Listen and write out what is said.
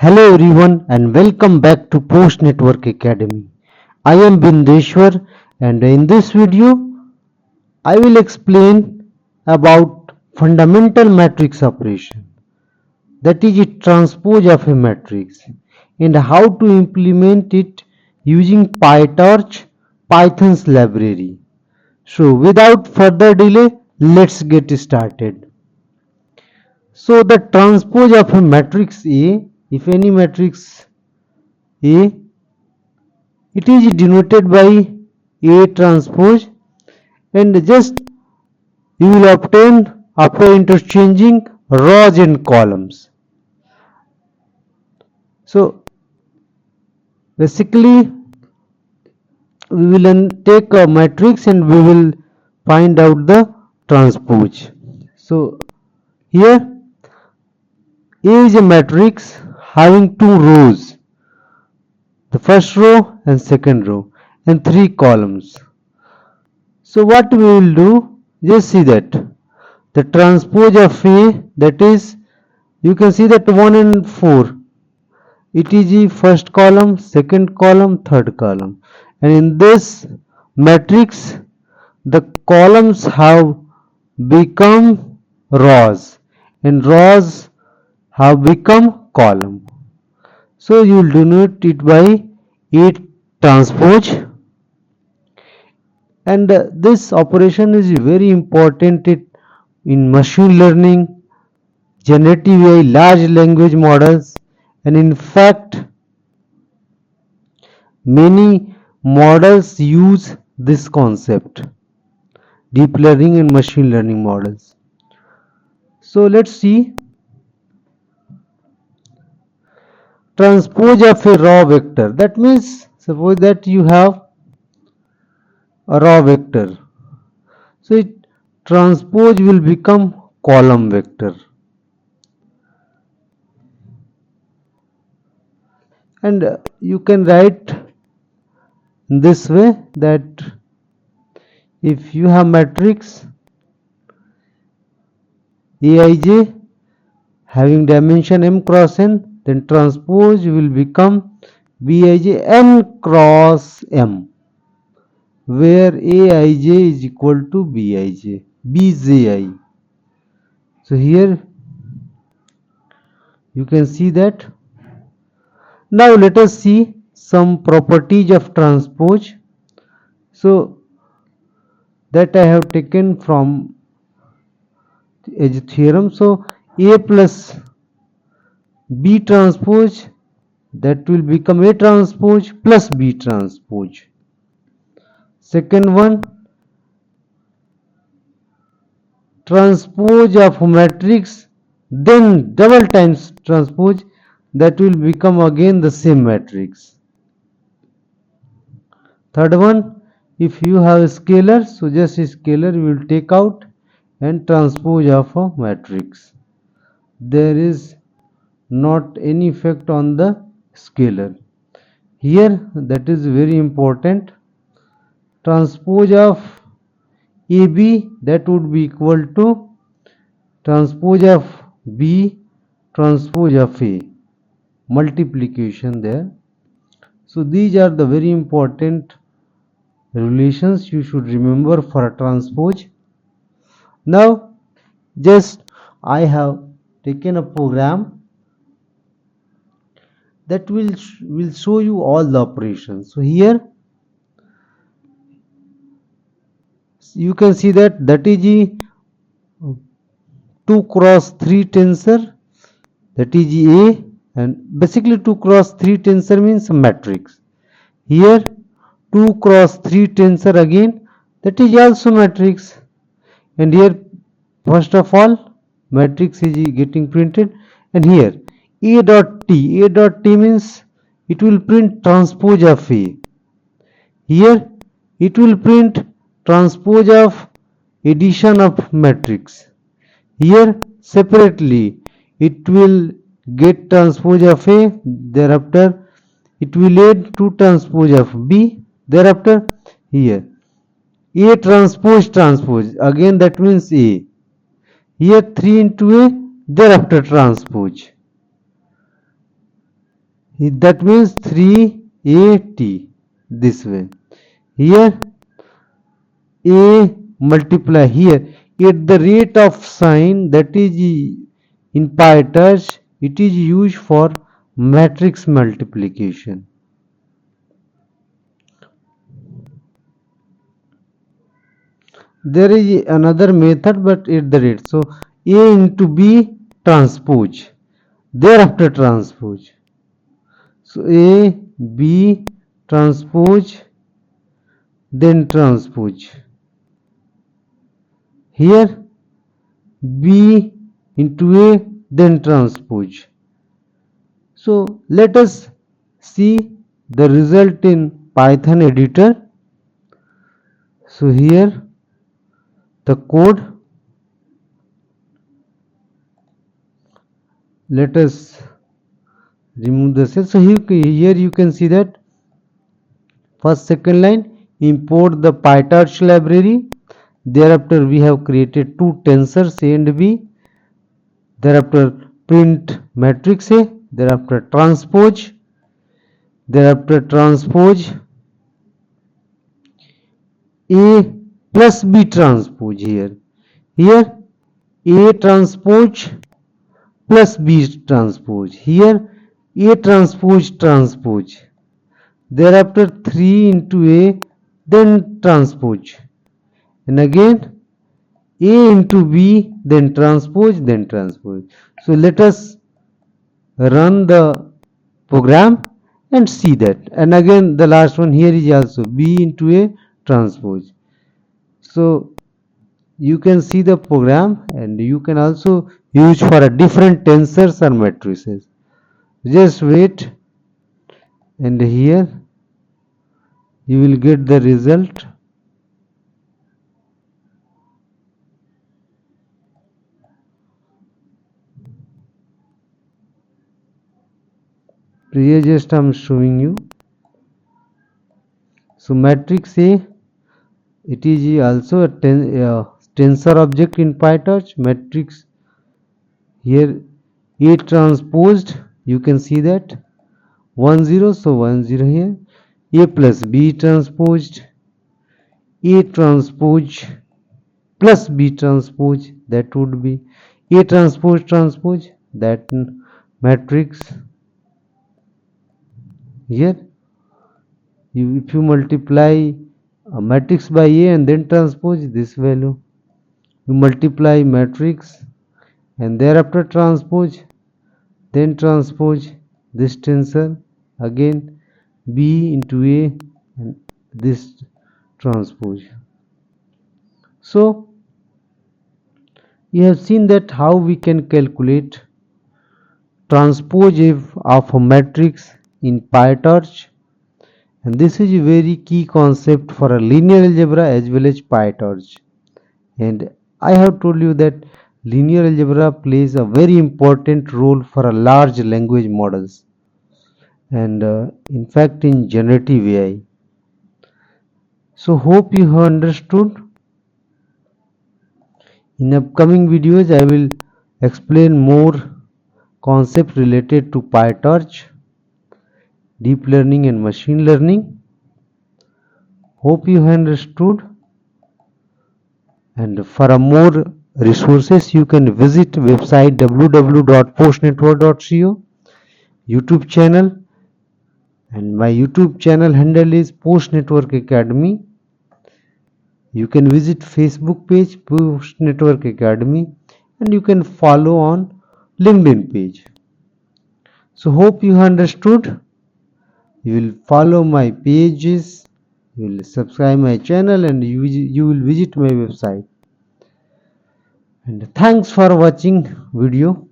Hello everyone and welcome back to PostNetwork Academy. I am Bindeshwar and in this video I will explain about fundamental matrix operation, that is a transpose of a matrix, and how to implement it using Pytorch, Python's library. So without further delay, let's get started. So the transpose of a matrix A, if any matrix A, it is denoted by A transpose, and just you will obtain after interchanging rows and columns. So basically we will take a matrix and we will find out the transpose. So here A is a matrix having two rows, the first row and second row, and three columns. So what we will do, just see that the transpose of A, that is, you can see that 1 and 4, it is the first column, second column, third column, and in this matrix the columns have become rows and rows have become column. So you will denote it by A transpose, and this operation is very important in machine learning, generative AI, large language models, and in fact many models use this concept, deep learning and machine learning models. So let's see transpose of a raw vector. That means suppose that you have a raw vector, so it transpose will become column vector, and you can write in this way that if you have matrix Aij having dimension m cross n, then transpose will become Bij n cross m, where Aij is equal to Bij, Bji. So here you can see that. Now let us see some properties of transpose. So that I have taken from as a theorem. So A plus B transpose, that will become A transpose plus B transpose. Second one, transpose of matrix, then double times transpose, that will become again the same matrix. Third one, if you have a scalar, so just a scalar you will take out and transpose of a matrix. There is not any effect on the scalar. Here that is very important. Transpose of AB, that would be equal to transpose of B transpose of A, multiplication there. So these are the very important relations you should remember for a transpose. Now just I have taken a program that will show you all the operations. So here you can see that is a 2 cross 3 tensor, that is A, and basically 2 cross 3 tensor means a matrix. Here 2 cross 3 tensor again, that is also matrix, and here first of all matrix is getting printed, and here A dot T, means it will print transpose of A. Here it will print transpose of addition of matrix. Here separately it will get transpose of A, thereafter it will add 2 transpose of B, thereafter here A transpose, again that means A, here 3 into A, thereafter transpose. That means 3AT this way. Here A multiply here at the rate of sign, that is in Pytorch it is used for matrix multiplication. There is another method but at the rate. So A into B transpose. Thereafter transpose. So A, B transpose, then transpose. Here B into A, then transpose. So let us see the result in Python editor. So here the code, let us remove the cell. So here you can see that first second line, import the Pytorch library. Thereafter we have created two tensors A and B. Thereafter print matrix A. Thereafter transpose. Thereafter transpose A plus B transpose here. Here A transpose plus B transpose. Here A transpose transpose. Thereafter 3 into A, then transpose. And again A into B, then transpose, then transpose. So let us run the program and see that. And again the last one here is also B into A transpose. So you can see the program and you can also use for a different tensors or matrices. Just wait, and here you will get the result. Here just I am showing you. So matrix A, it is also a tensor object in Pytorch. Matrix here A transposed, you can see that 1 0, so 1 0 here. A plus B transposed, A transpose plus B transpose, that would be A transpose transpose, that matrix. Here if you multiply a matrix by A and then transpose this value, you multiply matrix and thereafter transpose, then transpose this tensor, again B into A and this transpose. So you have seen that how we can calculate transpose of a matrix in Pytorch, and this is a very key concept for a linear algebra as well as Pytorch. And I have told you that linear algebra plays a very important role for a large language models, and in fact in generative AI. So hope you have understood. In upcoming videos I will explain more concepts related to Pytorch, deep learning and machine learning. Hope you have understood. And for a more resources you can visit website www.postnetwork.co, YouTube channel, and my YouTube channel handle is PostNetwork Academy. You can visit Facebook page PostNetwork Academy, and you can follow on LinkedIn page. So hope you understood. You will follow my pages, you will subscribe my channel, and you will visit my website. And thanks for watching video.